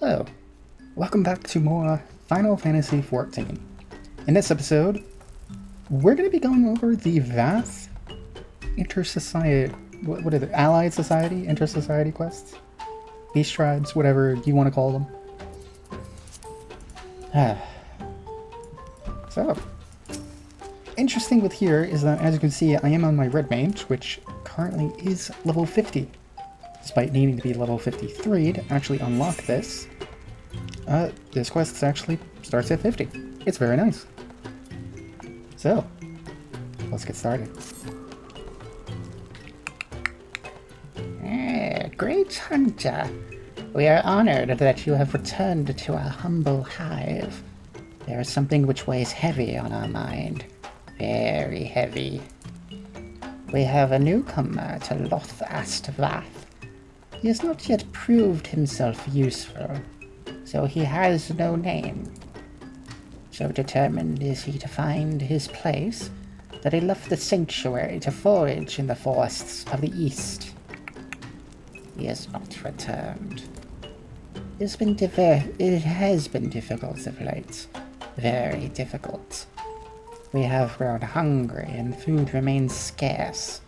Hello, welcome back to more Final Fantasy XIV. In this episode, we're going to be going over the Vath Inter-Society, what are the Allied Society, Inter-Society quests? Beast Tribes, whatever you want to call them. So, interesting with here is that, as you can see, I am on my red mage, which currently is level 50. Despite needing to be level 53 to actually unlock this, this quest actually starts at 50. It's very nice. So, let's get started. Great Hunter, we are honored that you have returned to our humble hive. There is something which weighs heavy on our mind. Very heavy. We have a newcomer to Vath. He has not yet proved himself useful, so he has no name. So determined is he to find his place that he left the sanctuary to forage in the forests of the east. He has not returned. It has been difficult of late. Very difficult. We have grown hungry and food remains scarce.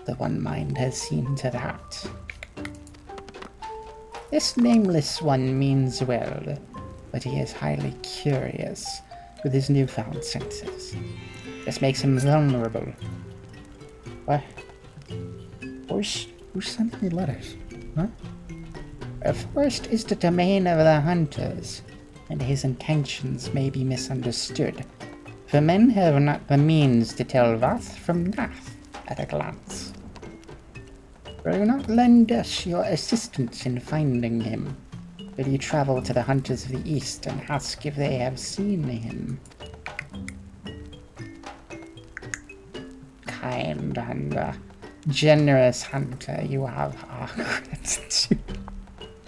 The One Mind has seen to that. This nameless one means well, but he is highly curious with his newfound senses. This makes him vulnerable. What? Who's sending me letters? Huh? The forest is the domain of the hunters, and his intentions may be misunderstood, for men have not the means to tell Vath from Nath at a glance. Will you not lend us your assistance in finding him? Will you travel to the hunters of the east and ask if they have seen him? Kind hunter, generous hunter, you have our gratitude.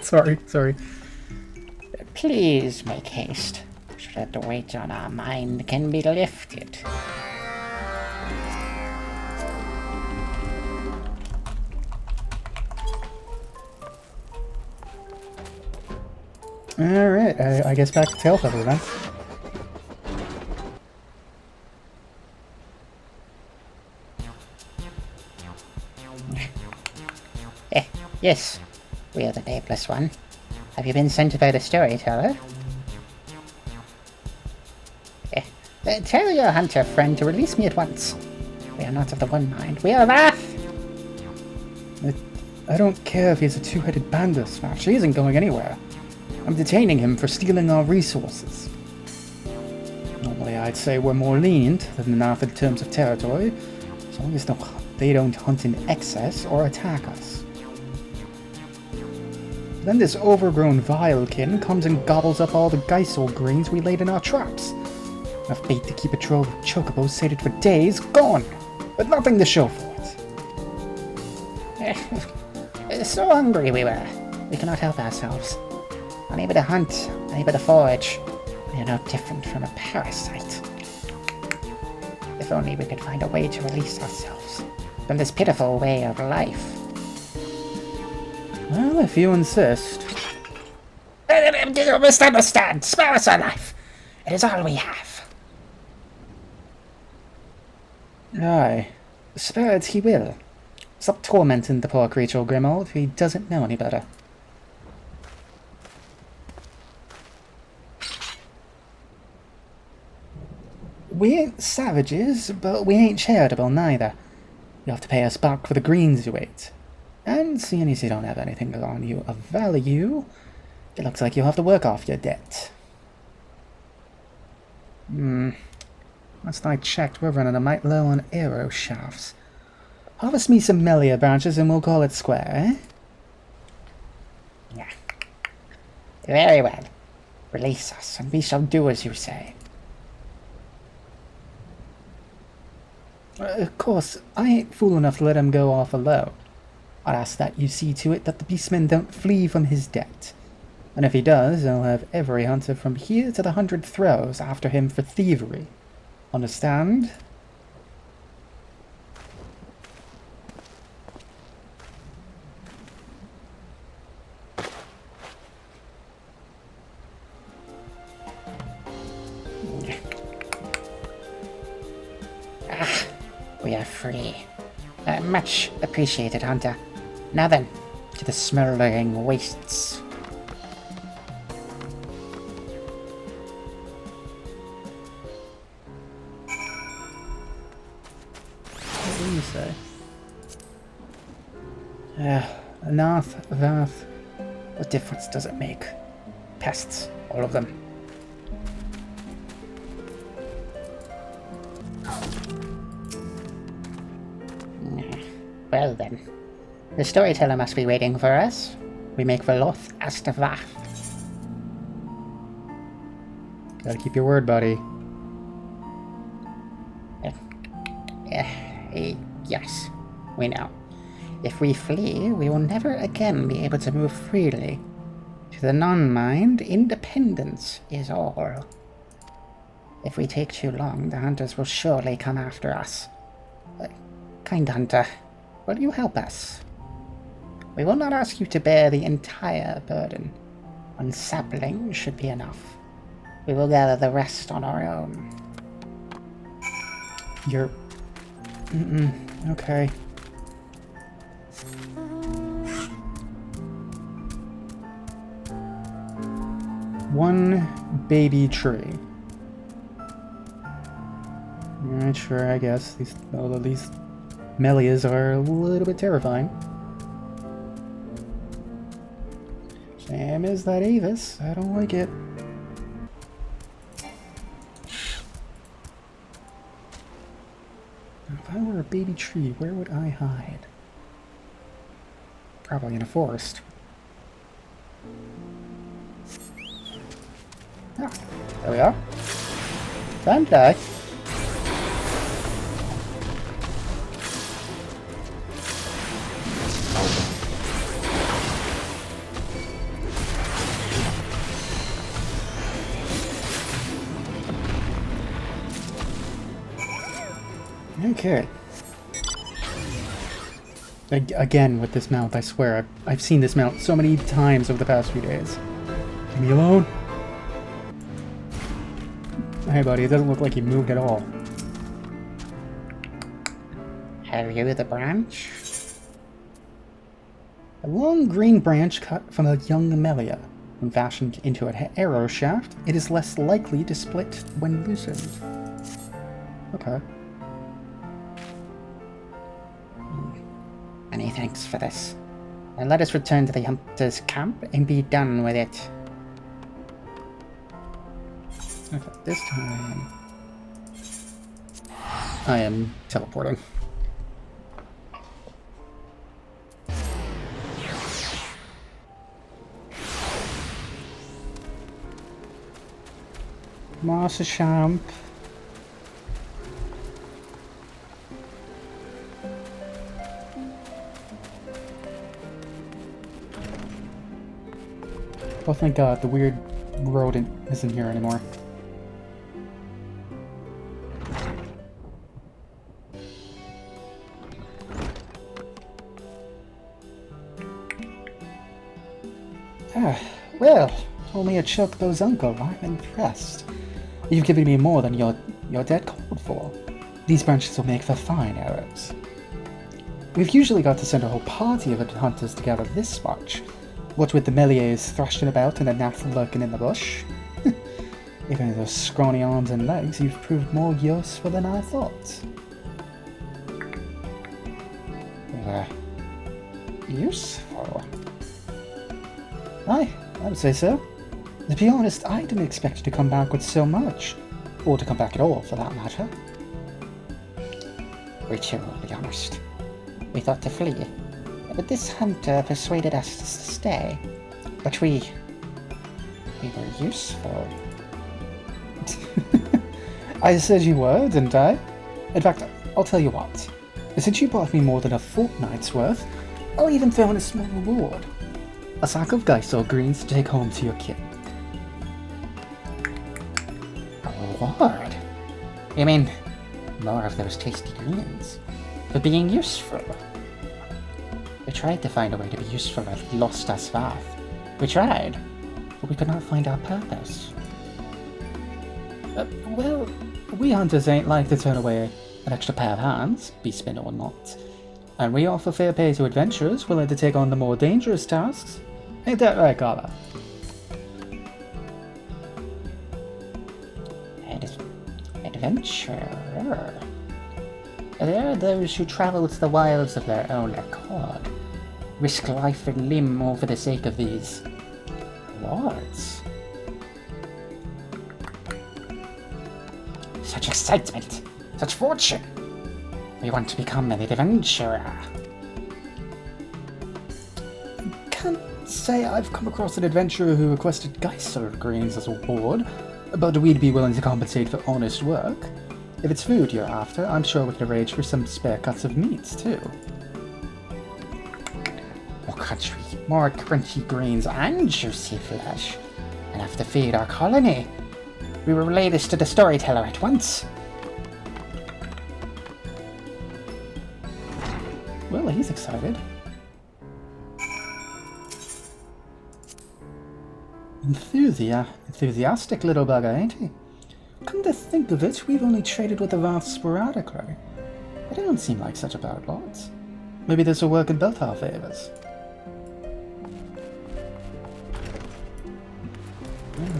Sorry. Please make haste, so that the weight on our mind can be lifted. Alright, I guess back to tail feather then. Yes, we are the nameless one. Have you been sent by the storyteller? Tell your hunter friend to release me at once. We are not of the One Mind. We are Vath! I don't care if he's a two-headed bandit smash. He isn't going anywhere. I'm detaining him for stealing our resources. Normally I'd say we're more lenient than the North in terms of territory, as long as they don't hunt in excess or attack us. Then this overgrown vilekin comes and gobbles up all the Geisel grains we laid in our traps. Enough bait to keep a trove of chocobos sated for days, gone, but nothing to show for it. So hungry we were. We cannot help ourselves. Unable to hunt, unable to forage. We are no different from a parasite. If only we could find a way to release ourselves from this pitiful way of life. Well, if you insist. You misunderstand. Spare us our life. It is all we have. Aye. Spare it he will. Stop tormenting the poor creature, Grimold, if he doesn't know any better. We ain't savages, but we ain't charitable neither. You have to pay us back for the greens you ate. And seeing as you don't have anything on you of value, it looks like you'll have to work off your debt. Last I checked, we're running a mite low on arrow shafts. Harvest me some Melia branches and we'll call it square, eh? Yeah. Very well. Release us, and we shall do as you say. Of course, I ain't fool enough to let him go off alone. I'll ask that you see to it that the beastmen don't flee from his debt. And if he does, I'll have every hunter from here to the 100 Throws after him for thievery. Understand? free. Much appreciated, Hunter. Now then, to the smoldering wastes. What do you say? Vath. What difference does it make? Pests, all of them. Well then, the storyteller must be waiting for us. We make for Loth as to Vath. Gotta keep your word, buddy. Yes, we know. If we flee, we will never again be able to move freely. To the non-mind, independence is all. If we take too long, the hunters will surely come after us. Kind hunter, will you help us? We will not ask you to bear the entire burden. One sapling should be enough. We will gather the rest on our own. You're... okay. One baby tree. Alright, sure, I guess. Although these Melias are a little bit terrifying. Same as that Avis. I don't like it. If I were a baby tree, where would I hide? Probably in a forest. Ah, there we are. Time to die. Okay. Again with this mount, I swear. I've seen this mount so many times over the past few days. Leave me alone. Hey buddy, it doesn't look like you moved at all. Have you the branch? A long green branch cut from a young Amelia. When fashioned into an arrow shaft, it is less likely to split when loosened. Okay. Many thanks for this. Now let us return to the hunter's camp and be done with it. Okay, this time... I am teleporting. Master Champ. Oh, thank God, the weird rodent isn't here anymore. Well, only a chocobo's uncle. I'm impressed. You've given me more than your debt called for. These branches will make for fine arrows. We've usually got to send a whole party of hunters together this much. What with the Meliers thrashing about and the Nath lurking in the bush. Even with those scrawny arms and legs, you've proved more useful than I thought. Useful? I would say so. To be honest, I didn't expect you to come back with so much. Or to come back at all, for that matter. We're too be honest. We thought to flee, but this hunter persuaded us to stay. But we were useful. I said you were, didn't I? In fact, I'll tell you what. Since you brought me more than a fortnight's worth, I'll even throw in a small reward. A sack of Geisel greens to take home to your kid. A reward? You mean more of those tasty greens? For being useful? We tried to find a way to be useful at Lost as Vath. We tried, but we could not find our purpose. Well, we hunters ain't like to turn away an extra pair of hands, beastmen or not. And we offer fair pay to adventurers willing to take on the more dangerous tasks. Ain't that right, Carla? Adventurer. There are those who travel to the wilds of their own accord, risk life and limb all for the sake of these rewards. Such excitement, such fortune. We want to become an adventurer. Can't say I've come across an adventurer who requested Geyser grains as a reward, but we'd be willing to compensate for honest work. If it's food you're after, I'm sure we could arrange for some spare cuts of meats, too. More crunchy grains and juicy flesh. Enough to feed our colony. We will relay this to the storyteller at once. Well, he's excited. Enthusiastic little bugger, ain't he? Come to think of it, we've only traded with the Vath sporadically. But they don't seem like such a bad lot. Maybe this will work in both our favors.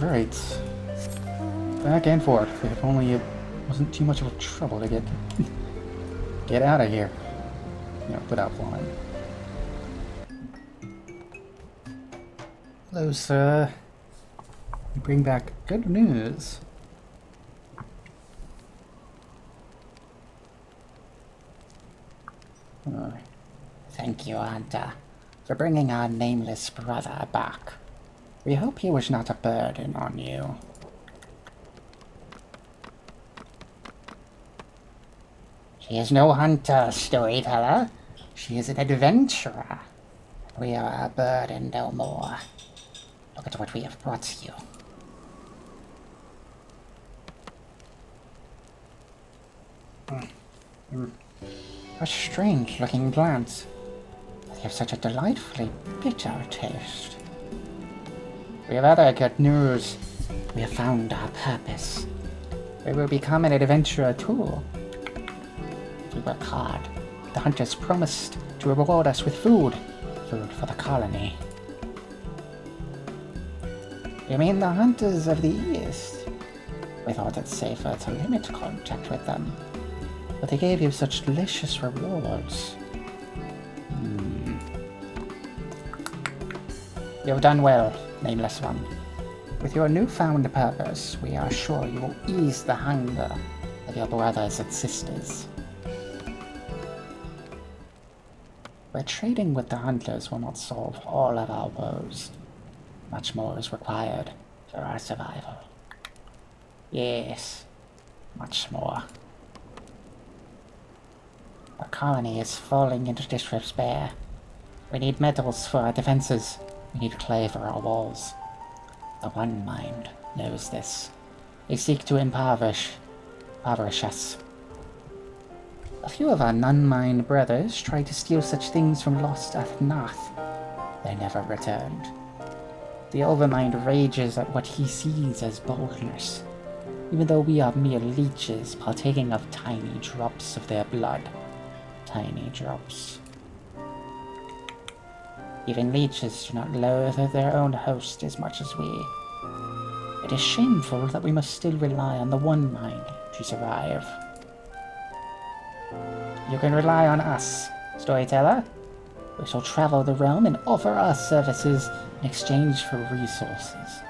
Alright. Back and forth. If only it wasn't too much of a trouble to get out of here. You know, without flying. Hello, sir. You bring back good news. Thank you, Hunter, for bringing our nameless brother back. We hope he was not a burden on you. She is no hunter, storyteller. She is an adventurer. We are a burden no more. Look at what we have brought you. A strange-looking plant. They have such a delightfully bitter taste. We have other good news. We have found our purpose. We will become an adventurer too. If we work hard, the hunters promised to reward us with food. Food for the colony. You mean the hunters of the East? We thought it safer to limit contact with them. But they gave you such delicious rewards. You have done well, nameless one. With your newfound purpose, we are sure you will ease the hunger of your brothers and sisters. But trading with the hunters will not solve all of our woes. Much more is required for our survival. Yes, much more. Our colony is falling into disrepair. We need metals for our defenses. We need clay for our walls. The One Mind knows this. They seek to impoverish us. A few of our non-mind brothers tried to steal such things from lost Nath. They never returned. The Overmind rages at what he sees as boldness, even though we are mere leeches partaking of tiny drops of their blood. Tiny drops. Even leeches do not loathe their own host as much as we. It is shameful that we must still rely on the One Mind to survive. You can rely on us, storyteller. We shall travel the realm and offer our services in exchange for resources.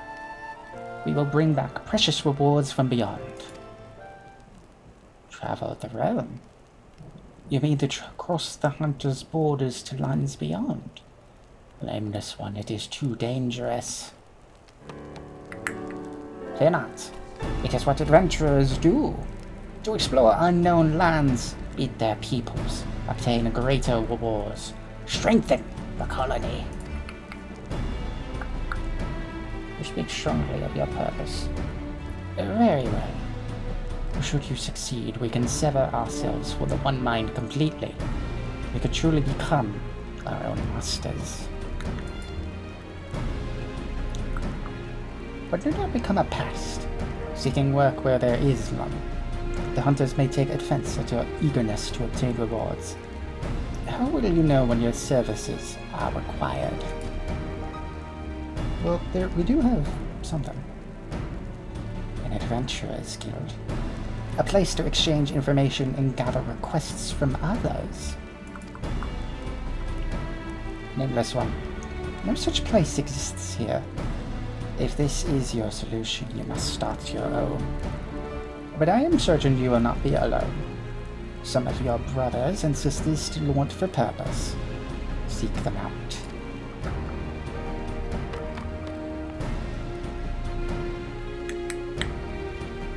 We will bring back precious rewards from beyond. Travel the realm? You mean to cross the hunter's borders to lands beyond? Nameless one, it is too dangerous. Fear not. It is what adventurers do. To explore unknown lands, eat their peoples, obtain greater rewards, strengthen the colony. You speak strongly of your purpose. Very well. Should you succeed, we can sever ourselves from the One Mind completely. We could truly become our own masters. But do not become a pest, seeking work where there is none. The hunters may take offense at your eagerness to obtain rewards. How will you know when your services are required? Well, we do have something. An adventurer's guild. A place to exchange information and gather requests from others. Nameless one. No such place exists here. If this is your solution, you must start your own. But I am certain you will not be alone. Some of your brothers and sisters still want for purpose. Seek them out.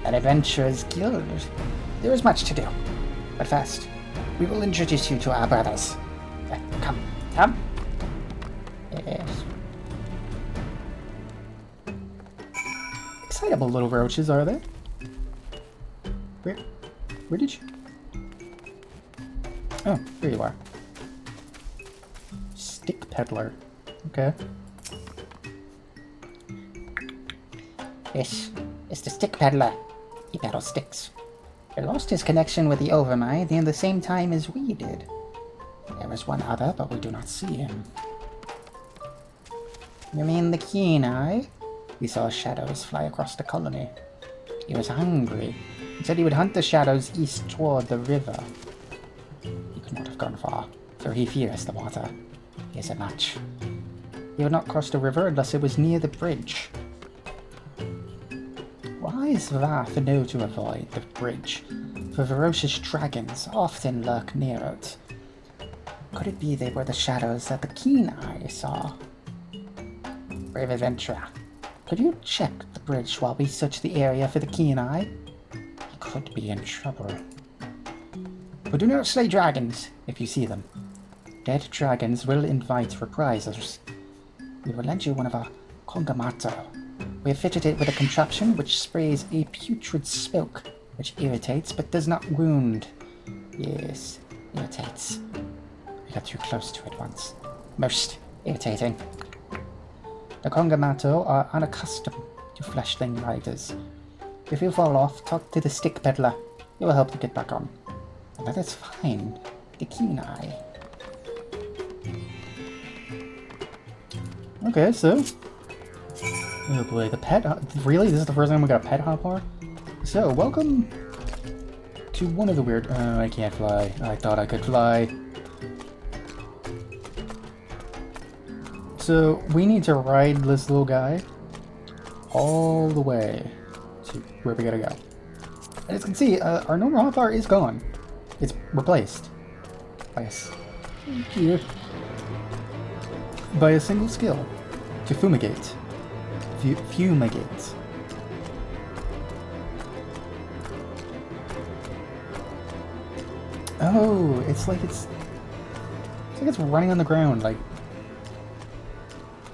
An adventurer's guild. There is much to do. But first, we will introduce you to our brothers. Come. Yes. Excitable little roaches, are they? Where did you... Oh, here you are. Stick peddler. Okay. This is the stick peddler. He peddles sticks. He lost his connection with the Overmind in the same time as we did. There is one other, but we do not see him. You mean the Keen Eye? He saw shadows fly across the colony. He was hungry. He said he would hunt the shadows east toward the river. He could not have gone far, for he fears the water. He is a match. He would not cross the river unless it was near the bridge. Why is Vath know to avoid the bridge? For ferocious dragons often lurk near it. Could it be they were the shadows that the Keen Eye saw? Brave adventurer, could you check the bridge while we search the area for the Keen Eye? He could be in trouble. But do not slay dragons if you see them. Dead dragons will invite reprisals. We will lend you one of our Kongamato. We have fitted it with a contraption which sprays a putrid smoke, which irritates but does not wound. Yes, irritates. We got too close to it once. Most irritating. The Kongamato are unaccustomed to fleshling riders. If you fall off, talk to the stick peddler. He will help you get back on. And that is fine. The Keen Eye. Okay, so... Oh boy, the pet... Really? This is the first time we got a pet hopper? So, welcome to one of the weird... Oh, I can't fly. I thought I could fly. So, we need to ride this little guy all the way to where we gotta go. And as you can see, our normal hotbar is gone. It's replaced by a single skill to fumigate. Fumigate. Oh, it's like it's running on the ground, like,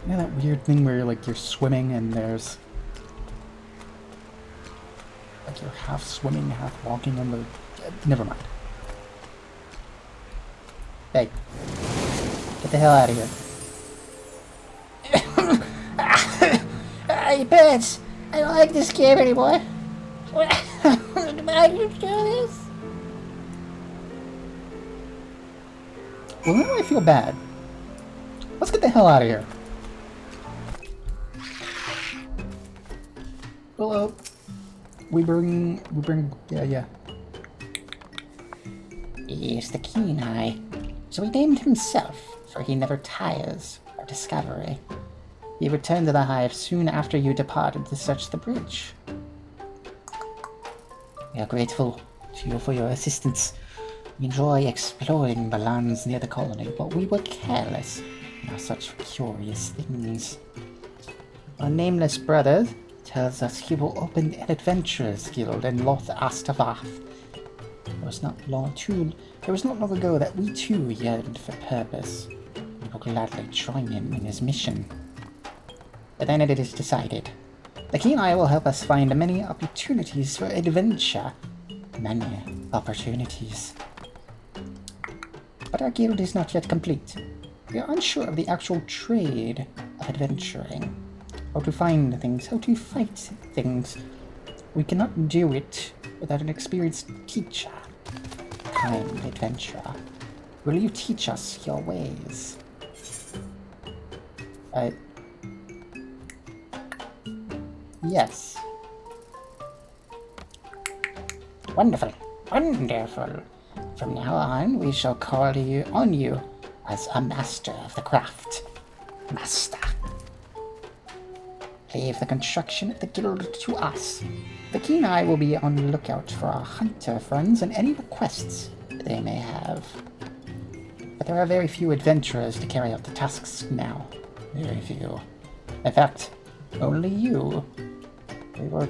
you know that weird thing where like you're swimming and there's like you're half swimming, half walking on the... Never mind. Hey, get the hell out of here. Hey, pets! I don't like this game anymore. Why do you do this? Well, now I feel bad. Let's get the hell out of here. Hello. We bring, yeah. He is the Keen Eye. So he named himself, for he never tires of discovery. He returned to the hive soon after you departed to search the bridge. We are grateful to you for your assistance. We enjoy exploring the lands near the colony, but we were careless in our search for curious things. Our nameless brother tells us he will open an adventurers guild in Vath. It was not long ago that we too yearned for purpose. We will gladly join him in his mission. But then it is decided. The Keen Eye will help us find many opportunities for adventure. Many opportunities. But our guild is not yet complete. We are unsure of the actual trade of adventuring. How to find things, how to fight things. We cannot do it without an experienced teacher. Kind adventurer, will you teach us your ways? Yes. Wonderful, wonderful. From now on, we shall call you as a master of the craft. Master. Leave the construction of the guild to us. The keen eye will be on the lookout for our hunter friends and any requests they may have. But there are very few adventurers to carry out the tasks now. Very few. In fact, only you. We were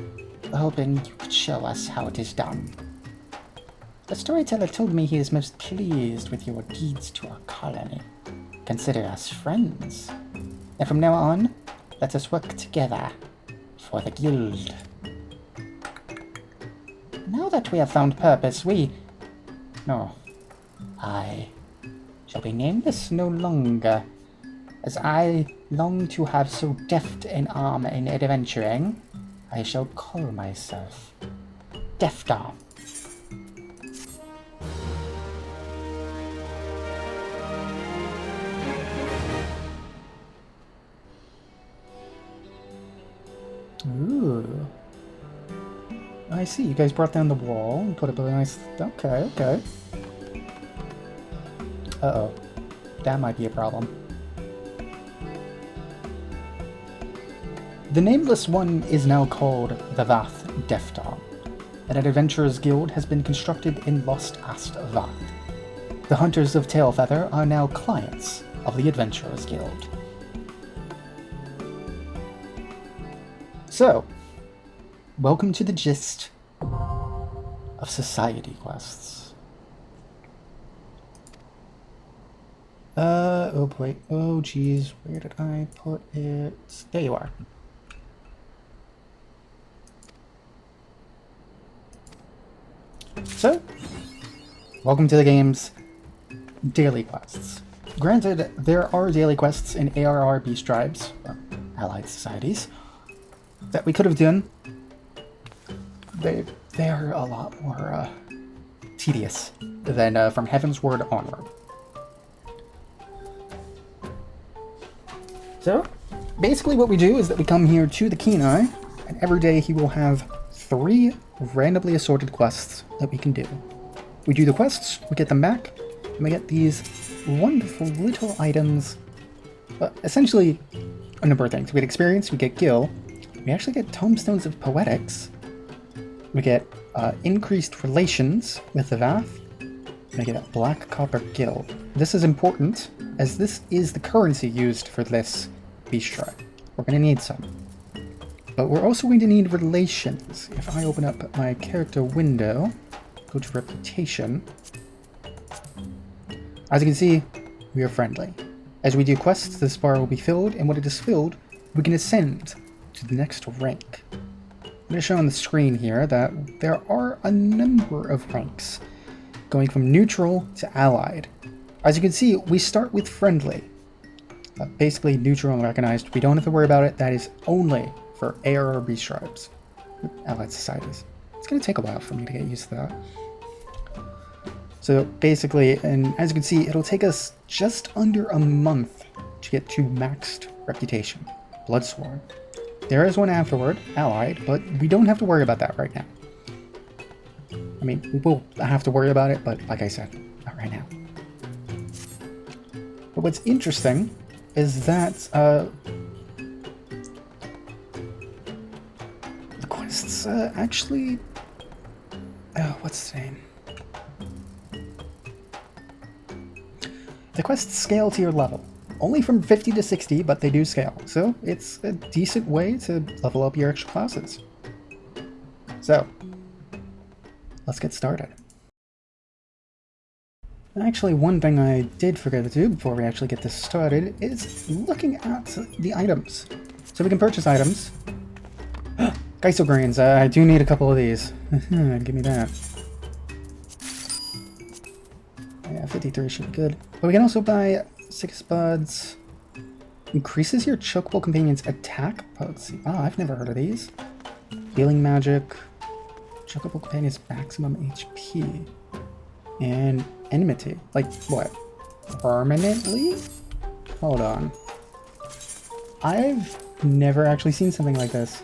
hoping you could show us how it is done. The storyteller told me he is most pleased with your deeds to our colony. Consider us friends. And from now on, let us work together for the guild. Now that we have found purpose, I shall be nameless no longer, as I long to have so deft an arm in adventuring. I shall call myself Deft Arm. Ooh. I see, you guys brought down the wall and put up a nice... Okay. Uh-oh. That might be a problem. The nameless one is now called the Vath Deft Arm, and an adventurer's guild has been constructed in Lost Ast Vath. The Hunters of Tailfeather are now clients of the Adventurers Guild. So, welcome to the gist of society quests. Oh boy, oh geez, where did I put it? There you are. So, welcome to the game's daily quests. Granted, there are daily quests in ARR Beast Tribes, or Allied Societies, that we could have done. They are a lot more tedious than From Heaven's Word onward. So, basically what we do is that we come here to the Keen Eye, and every day he will have 3 randomly assorted quests that we can do. We do the quests, we get them back, and we get these wonderful little items. Essentially, a number of things. We get experience, we get gil, we actually get tomestones of poetics, we get increased relations with the Vath, and we get a black copper gil. This is important, as this is the currency used for this beast tribe. We're going to need some. But we're also going to need relations. If I open up my character window, go to reputation, as you can see, we are friendly. As we do quests, this bar will be filled, and when it is filled, we can ascend to the next rank. I'm going to show on the screen here that there are a number of ranks, going from neutral to allied. As you can see, we start with friendly. Basically neutral and recognized. We don't have to worry about it. That is only for ARR Beast Tribes, Allied Societies. It's going to take a while for me to get used to that. So basically, and as you can see, it'll take us just under a month to get to maxed reputation, Bloodsworn. There is one afterward, Allied, but we don't have to worry about that right now. I mean, we will have to worry about it, but like I said, not right now. But what's interesting is that the quests actually... Oh, what's the name? The quests scale to your level. Only from 50 to 60, but they do scale. So it's a decent way to level up your extra classes. So, let's get started. Actually, one thing I did forget to do before we actually get this started is looking at the items. So we can purchase items. Geisel grains, I do need a couple of these. Give me that. Yeah, 53 should be good. But we can also buy 6 buds. Increases your chokeable companion's attack potency. Oh, I've never heard of these. Healing magic. Chocobo Companion's maximum HP. And enmity. Like, what? Permanently? Hold on. I've never actually seen something like this.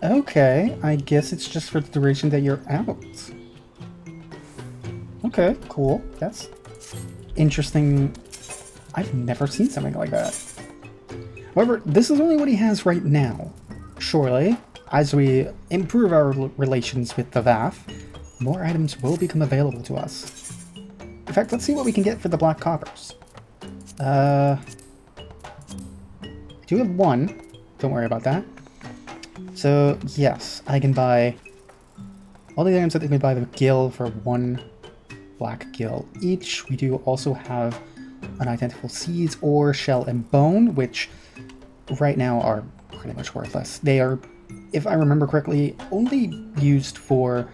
Okay, I guess it's just for the duration that you're out. Okay, cool. That's interesting. I've never seen something like that. However, this is only what he has right now. Surely, as we improve our relations with the Vath, more items will become available to us. In fact, let's see what we can get for the black coppers. I do have one. Don't worry about that. So, yes, I can buy all the items that they can buy the gill for 1 black gill each. We do also have unidentifiable seeds or shell and bone, which right now are pretty much worthless. They are, if I remember correctly, only used for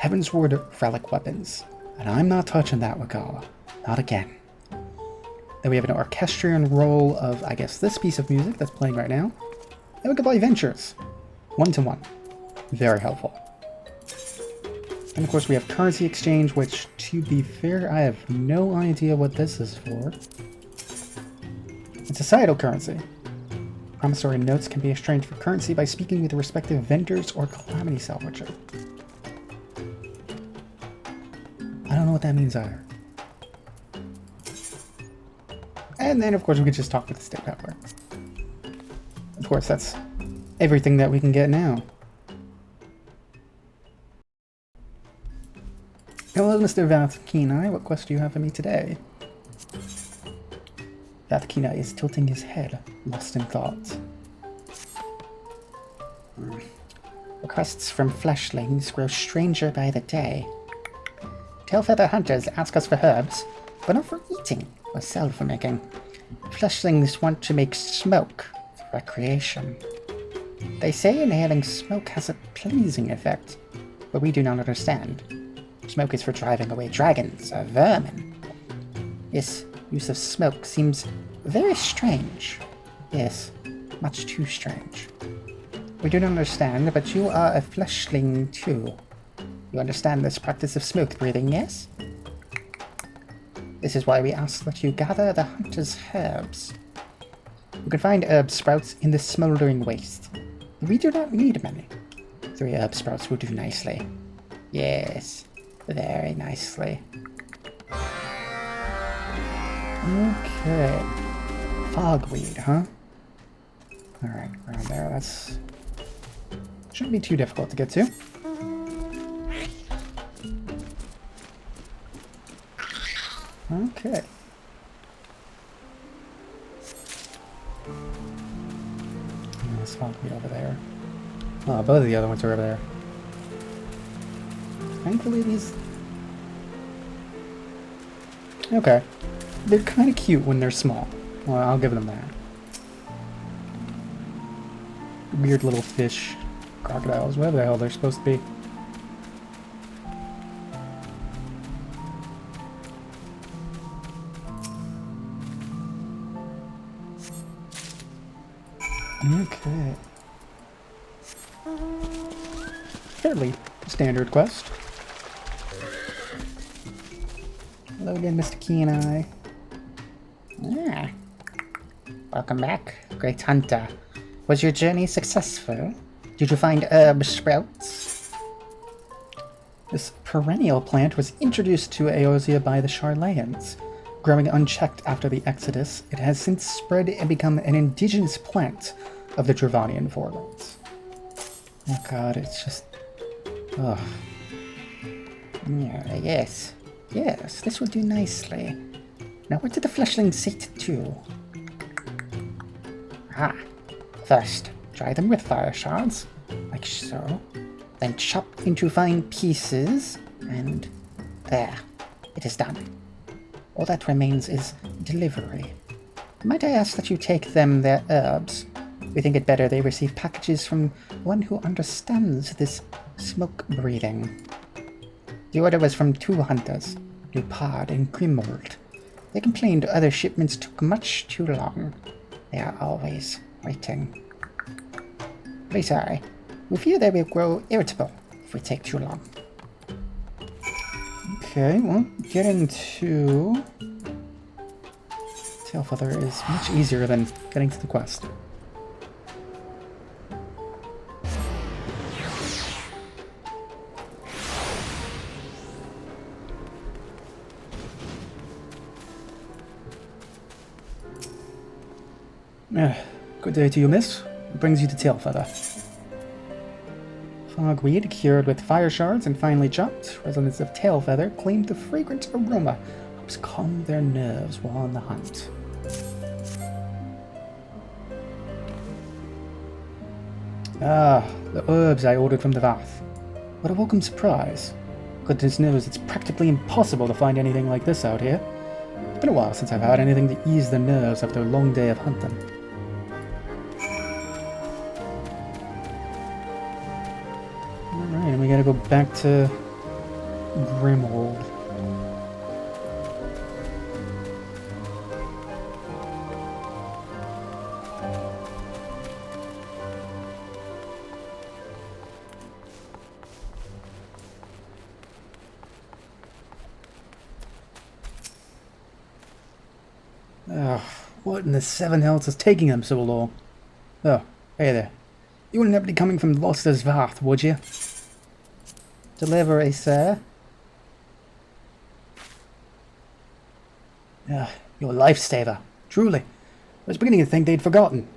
Heavensward relic weapons. And I'm not touching that, Wakala. Not again. Then we have an orchestrion roll of, I guess, this piece of music that's playing right now. And we can buy ventures. 1-to-1. Very helpful. And of course we have currency exchange, which, to be fair, I have no idea what this is for. It's societal currency. Promissory notes can be exchanged for currency by speaking with the respective vendors or calamity salvager. I don't know what that means either. And then, of course, we could just talk with the state peddler. Of course, that's everything that we can get now. Hello, Mr. Vath. What quest do you have for me today? Vath is tilting his head, lost in thought. Requests from fleshlings grow stranger by the day. Tailfeather hunters ask us for herbs, but not for eating or sell for making. Fleshlings want to make smoke for recreation. They say inhaling smoke has a pleasing effect, but we do not understand. Smoke is for driving away dragons or vermin. This use of smoke seems very strange. Yes, much too strange. We do not understand, but you are a fleshling too. You understand this practice of smoke breathing, yes? This is why we ask that you gather the hunter's herbs. You can find herb sprouts in the smoldering waste. We do not need many. 3 herb sprouts will do nicely. Yes, very nicely. Okay. Fogweed, huh? Alright, around there, that's... shouldn't be too difficult to get to. Okay. There's fogweed over there. Oh, both of the other ones are over there. Thankfully these... okay. They're kind of cute when they're small. Well, I'll give them that. Weird little fish, crocodiles, whatever the hell they're supposed to be. Okay. Fairly standard quest. Hello again, Mr. Kenai. Ah. Welcome back, great hunter. Was your journey successful? Did you find herb sprouts? This perennial plant was introduced to Eorzea by the Charlayans. Growing unchecked after the Exodus, it has since spread and become an indigenous plant of the Dravanian forelands. Oh god, it's just... ugh. Yeah, yes. Yes, this will do nicely. Now what did the fleshling sit to? Ah. First, dry them with fire shards, like so. Then chop into fine pieces, and there. It is done. All that remains is delivery. Might I ask that you take them their herbs? We think it better they receive packages from one who understands this smoke breathing. The order was from 2 hunters, Lupard and Grimold. They complained other shipments took much too long. They are always waiting. Very sorry. We fear they will grow irritable if we take too long. Okay, well, getting to Tailfeather is much easier than getting to the quest. Good day to you, miss. What brings you to Tailfeather? Fogweed cured with fire shards and finely chopped. Residents of Tailfeather claimed the fragrant aroma helps calm their nerves while on the hunt. Ah, the herbs I ordered from the Vath. What a welcome surprise. Goodness knows it's practically impossible to find anything like this out here. It's been a while since I've had anything to ease the nerves after a long day of hunting. Alright, and we gotta go back to Grimhold. Ugh, what in the seven hells is taking them so long? Oh, hey there. You wouldn't happen to be coming from Loster's Vath, would you? Delivery, sir. Your lifesaver. Truly. I was beginning to think they'd forgotten.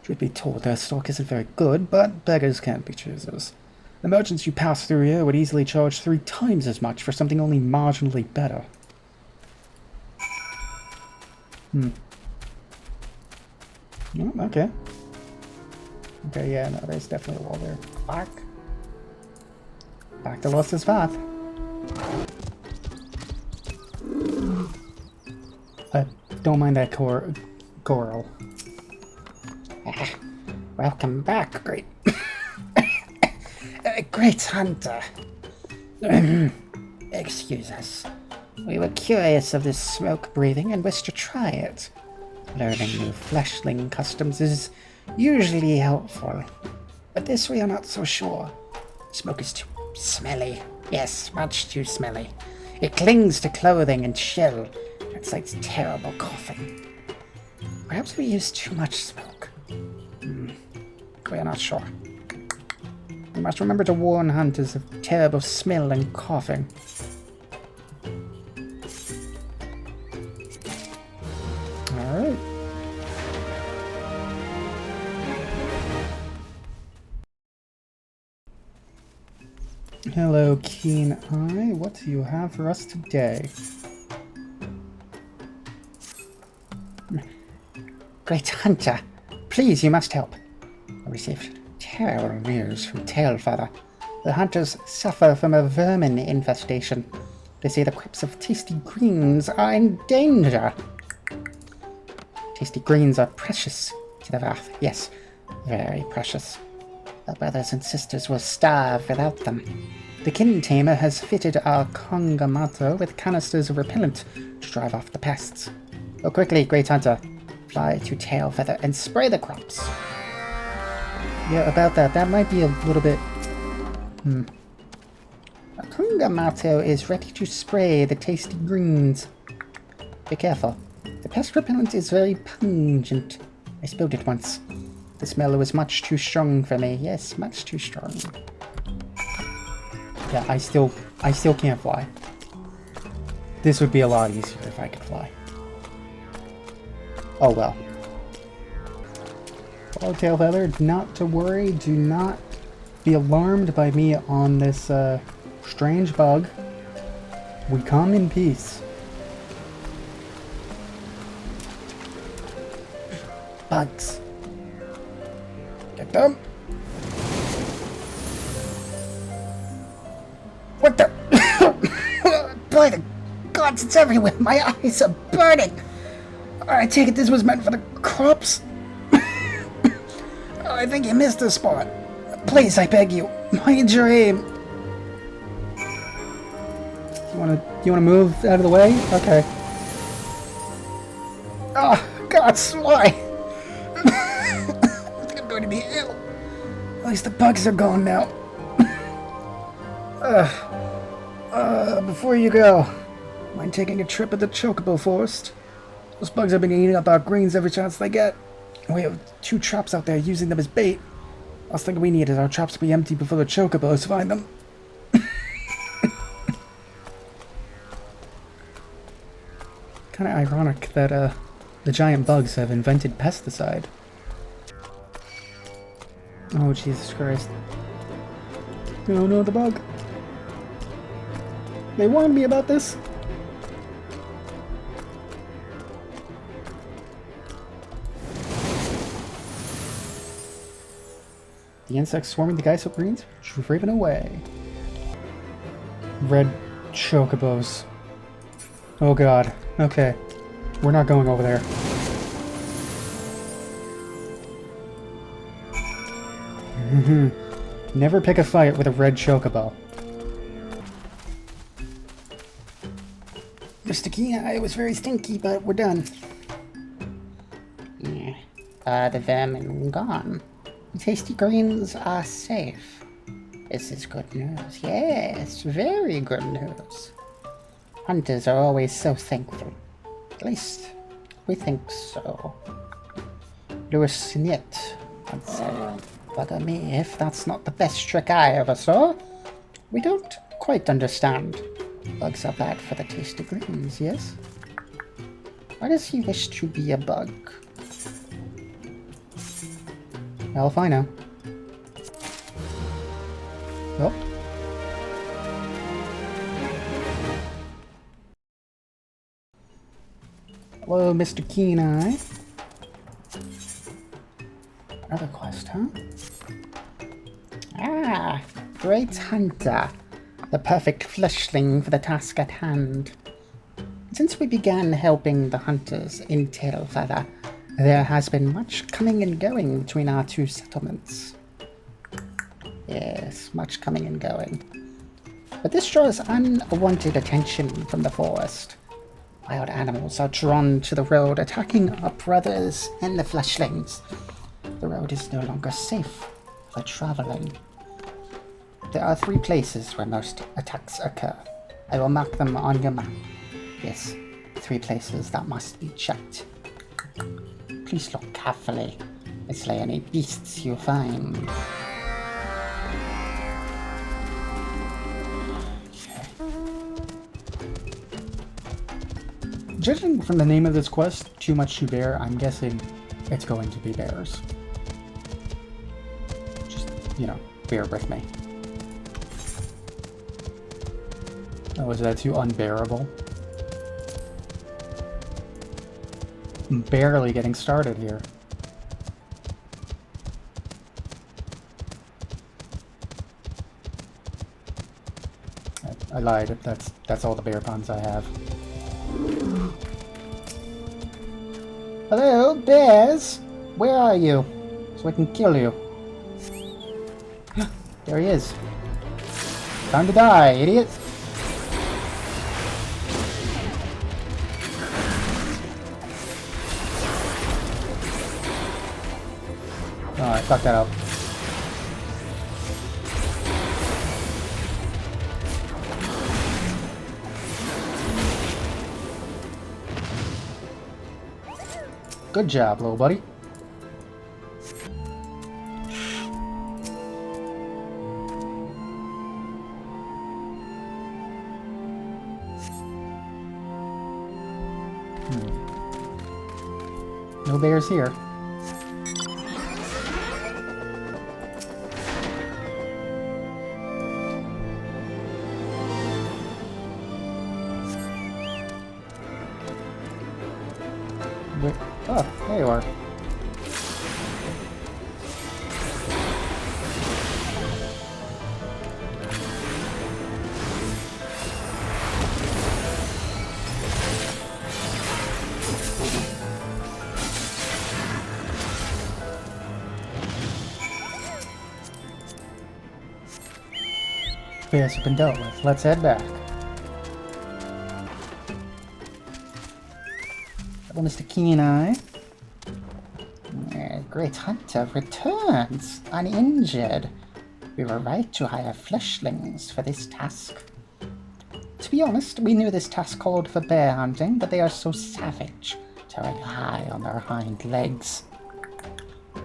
Truth be told, their stock isn't very good, but beggars can't be choosers. The merchants you pass through here would easily charge 3 times as much for something only marginally better. Oh, okay. Okay, yeah, no, there's definitely a wall there. Back to Loster's Vath. Don't mind that coral. Welcome back, great... great hunter. Excuse us. We were curious of this smoke breathing and wished to try it. Learning new fleshling customs is usually helpful, but this we are not so sure. Smoke is too smelly. Yes, much too smelly. It clings to clothing and shell. It incites terrible coughing. Perhaps we use too much smoke. We are not sure. We must remember to warn hunters of terrible smell and coughing. Alright. Hello, Keen Eye. What do you have for us today? Great hunter, please, you must help. I received terrible news from Tailfeather. The hunters suffer from a vermin infestation. They say the crops of tasty greens are in danger. Tasty greens are precious to the Vath. Yes, very precious. Our brothers and sisters will starve without them. The kin tamer has fitted our Kongamato with canisters of repellent to drive off the pests. Go quickly, great hunter. Fly to Tailfeather and spray the crops. Yeah, about that. That might be a little bit... A Kongamato is ready to spray the tasty greens. Be careful. The pest repellent is very pungent. I spilled it once. The smell was much too strong for me. Yes, much too strong. Yeah, I still can't fly. This would be a lot easier if I could fly. Oh well. Well, Tailfeather, not to worry. Do not be alarmed by me on this strange bug. We come in peace. Bugs. Get them. What the? By the gods, it's everywhere. My eyes are burning. I take it this was meant for the crops? I think you missed the spot. Please, I beg you, mind your aim. You wanna move out of the way? Okay. Oh, gods, why? be ill. At least the bugs are gone now. Before you go, mind taking a trip at the Chocobo Forest? Those bugs have been eating up our greens every chance they get. We have 2 traps out there using them as bait. Last thing we need is our traps to be empty before the Chocobos find them. Kinda ironic that, the giant bugs have invented pesticide. Oh, Jesus Christ. No, no, the bug. They warned me about this. The insects swarming the Geisel greens, driven away. Red chocobos. Oh god. Okay. We're not going over there. Never pick a fight with a red chocobo. Mr. Keenai, it was very stinky, but we're done. Yeah. The vermin gone. The tasty greens are safe. This is good news. Yes, very good news. Hunters are always so thankful. At least, we think so. Louis Snit once said, "Bugger me if that's not the best trick I ever saw." We don't quite understand. Bugs are bad for the tasty greens, yes? Why does he wish to be a bug? Well, if I know. Oh. Hello, Mr. Keen-Eye. Another quest, huh? Ah, great hunter. The perfect fleshling for the task at hand. Since we began helping the hunters in Tailfeather, there has been much coming and going between our 2 settlements. Yes, much coming and going. But this draws unwanted attention from the forest. Wild animals are drawn to the road, attacking our brothers and the fleshlings. The road is no longer safe for traveling. There are 3 places where most attacks occur. I will mark them on your map. Yes, 3 places that must be checked. Please look carefully and slay any beasts you find. Judging from the name of this quest, Too Much to Bear, I'm guessing it's going to be bears. Just, bear with me. Oh, is that too unbearable? I'm barely getting started here. I lied. That's all the bear puns I have. Hello, bears! Where are you? So I can kill you. There he is. Time to die, idiot! Oh, I fucked that up. Good job, little buddy. No bears here. Oh, there you are. Bears have been dealt with. Let's head back. Hello, Mr. Keen-Eye. Great Hunter returns, uninjured. We were right to hire fleshlings for this task. To be honest, we knew this task called for bear hunting, but they are so savage, towering high on their hind legs.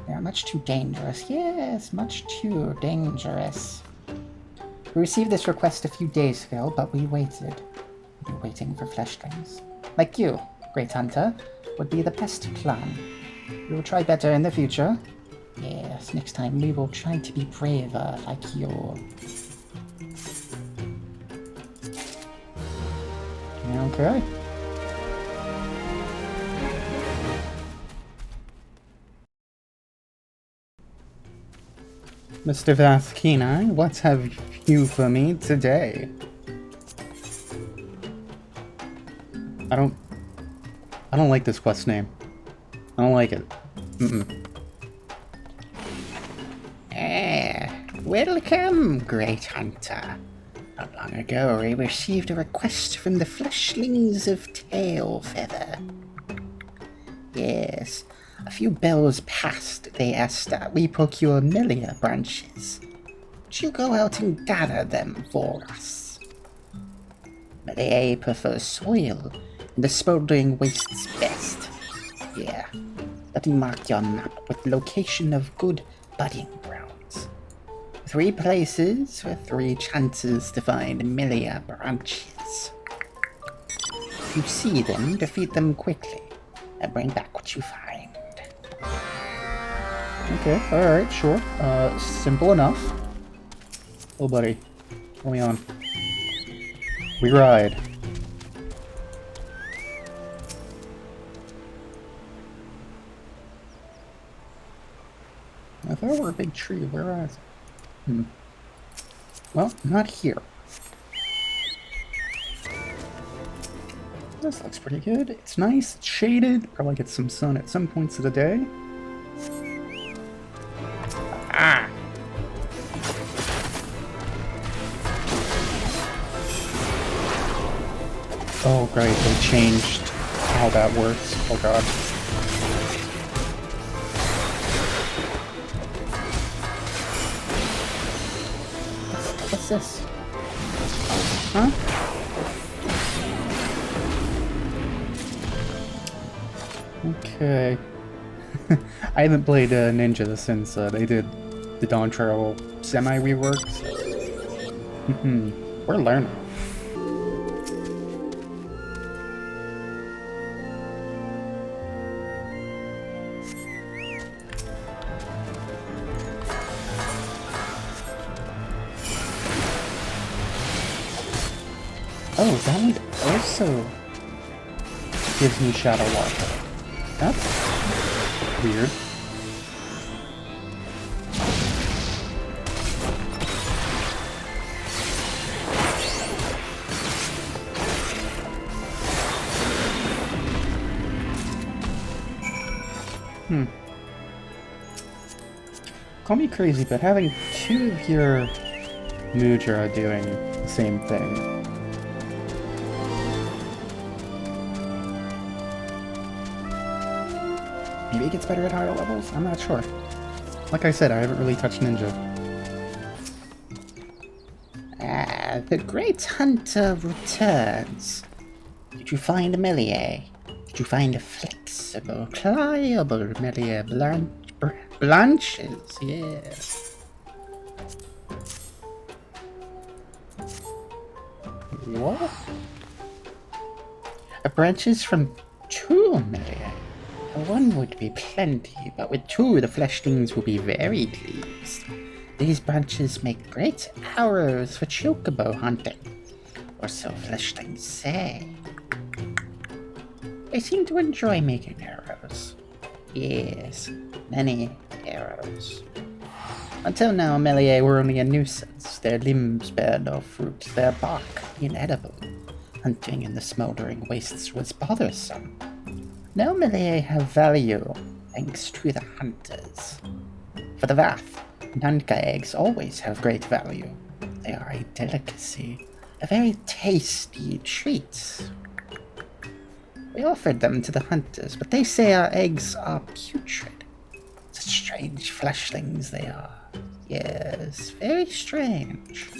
They are much too dangerous. Yes, much too dangerous. We received this request a few days ago, but we waited. We've been waiting for fleshlings. Like you, Great Hunter, would be the best plan. We will try better in the future. Yes, next time we will try to be braver like you. Okay. Mr. Vath Kenai, what have you for me today? I don't like this quest name. I don't like it. Welcome, Great Hunter. Not long ago, we received a request from the fleshlings of Tailfeather. Yes, a few bells past, they asked that we procure Melia branches. Would you go out and gather them for us? Melia prefers soil, and the smoldering wastes best. Yeah, let me mark your map with location of good budding grounds. 3 places for 3 chances to find Melia branches. If you see them, defeat them quickly, and bring back what you find. Okay, alright, sure. Simple enough. Oh, buddy. Put me on. We ride. I thought we were a big tree. Where is it? Well, not here. This looks pretty good. It's nice, it's shaded. Probably get some sun at some points of the day. Ah! Oh, great, they changed how that works. Oh god. What's this? Huh? Okay. I haven't played Ninja since they did the Dawn Trail semi-reworks. We're learning. Oh, that one also gives me Shadow Walker. That's weird. Call me crazy, but having 2 of your Mudra doing the same thing. Maybe it gets better at higher levels? I'm not sure. Like I said, I haven't really touched Ninja. The Great Hunter returns. Did you find a Melia? Did you find a flexible, pliable Melia branches? Yes. What? Branches from 2 Melia. 1 would be plenty, but with 2 the fleshlings will be very pleased. These branches make great arrows for chocobo hunting, or so fleshlings say. They seem to enjoy making arrows. Yes, many arrows. Until now, Melia were only a nuisance. Their limbs bear no fruit, their bark inedible. Hunting in the smoldering wastes was bothersome. Now Melia have value, thanks to the hunters. For the Vath, Nanka eggs always have great value. They are a delicacy, a very tasty treat. We offered them to the hunters, but they say our eggs are putrid. It's a Strange fleshlings they are. Yes, very strange.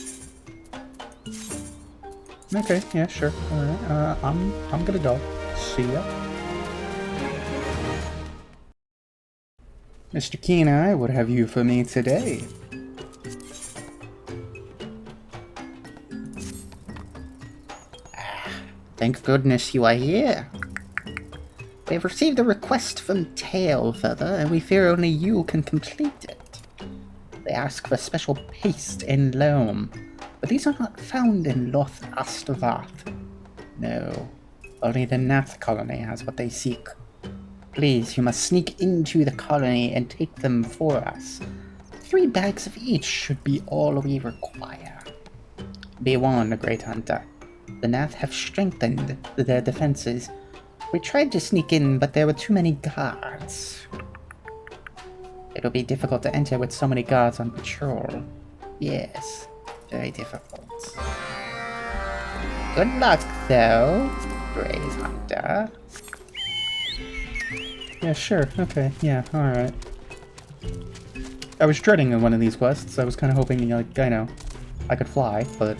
Okay, yeah, sure. Alright, I'm gonna go. See ya. Mr. Kenai, what have you for me today? Thank goodness you are here. We have received a request from Tailfeather, and we fear only you can complete it. They ask for special paste and loam, but these are not found in Vath. No, only the Nath colony has what they seek. Please, you must sneak into the colony and take them for us. 3 bags of each should be all we require. Be warned, Great Hunter. The Nath have strengthened their defenses. We tried to sneak in, but there were too many guards. It'll be difficult to enter with so many guards on patrol. Yes, very difficult. Good luck, though, Great Hunter. Yeah, sure. Okay, yeah, alright. I was dreading one of these quests. I was kind of hoping, like, I know, I could fly, but...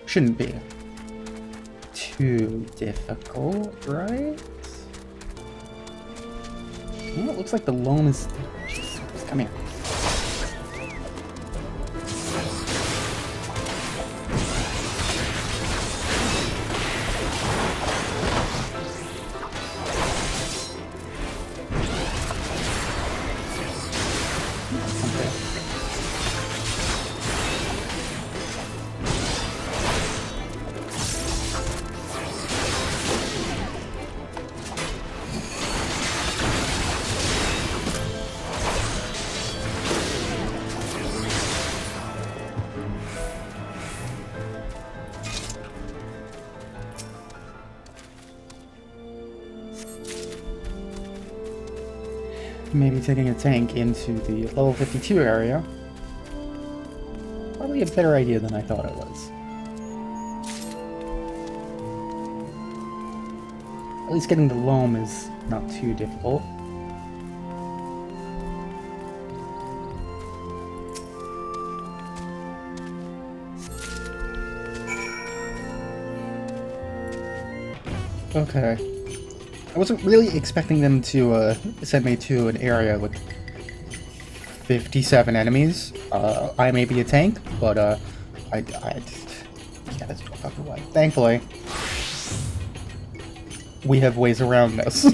Shouldn't be too difficult, right? Well, it looks like the loam is... Jeez, come here. Maybe taking a tank into the level 52 area. Probably a better idea than I thought it was. At least getting the loam is not too difficult. Okay. I wasn't really expecting them to send me to an area with 57 enemies. I may be a tank, but I just... Yeah, that's fucking why. Thankfully, we have ways around this.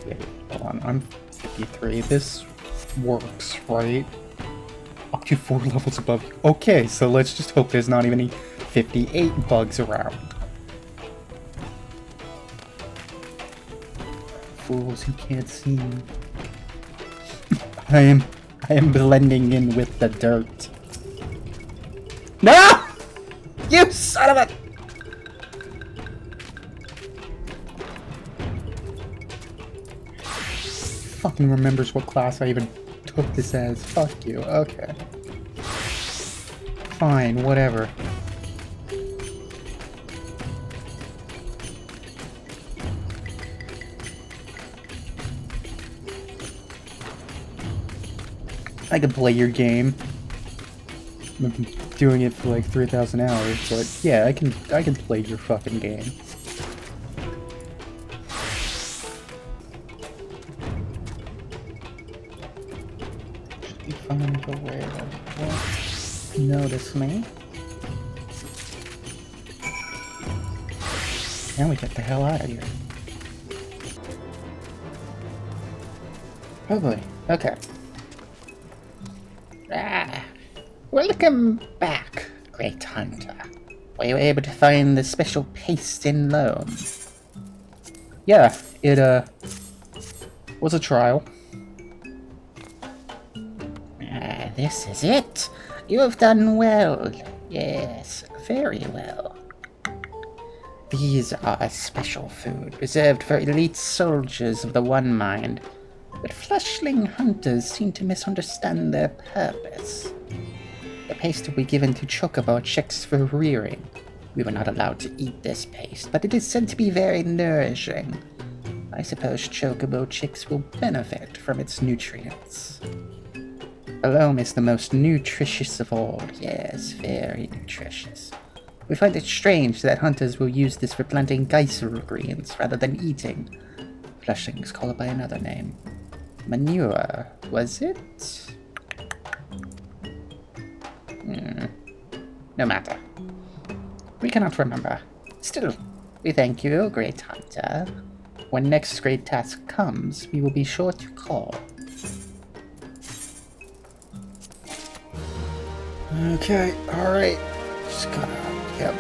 Wait, hold on, I'm 53. This works, right? Up to 4 levels above you. Okay, so let's just hope there's not even any 58 bugs around. Fools who can't see me. I am blending in with the dirt. No! You son of a... Fucking remembers what class I even took this as. Fuck you. Okay. Fine, whatever. I could play your game. I've been doing it for like 3,000 hours, but yeah, I can play your fucking game. Should be fine to where I won't notice me. Now we get the hell out of here. Oh boy. Okay. Welcome back, Great Hunter. Were you able to find the special paste in loam? Yeah, it was a trial. This is it. You have done well. Yes, very well. These are a special food reserved for elite soldiers of the One Mind, but fleshling hunters seem to misunderstand their purpose. The paste will be given to chocobo chicks for rearing. We were not allowed to eat this paste, but it is said to be very nourishing. I suppose chocobo chicks will benefit from its nutrients. The loam is the most nutritious of all. Yes, very nutritious. We find it strange that hunters will use this for planting geyser greens rather than eating. Flushings call it by another name. Manure, was it? No matter. We cannot remember. Still, we thank you, great hunter. When next great task comes, we will be sure to call. Okay, alright. Just gotta, yep.